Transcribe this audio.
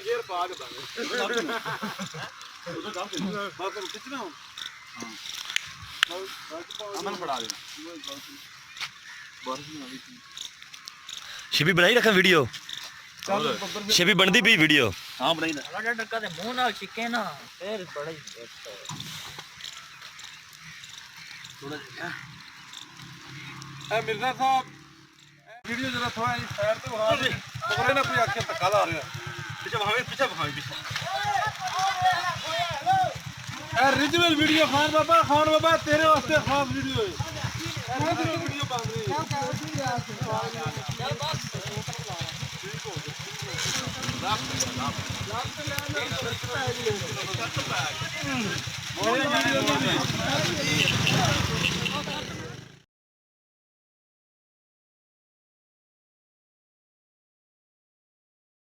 गेर पा के खिंचना शिवी बनाई रखा वीडियो शिवी बनती पई वीडियो हाँ बनाई ना बड़ा डक्का ते मुंह नाल चिके ना फिर बड़ा ही थोड़ा जिहा मिर्जा साहब वीडियो जरा थोड़ा साइड पे वहां से पकड़े ना कोई आके धक्का ला रहा पीछे भावे पीछे है ओरिजिनल वीडियो खान बाबा तेरे वास्ते खास वीडियो है ओरिजिनल वीडियो बन रही है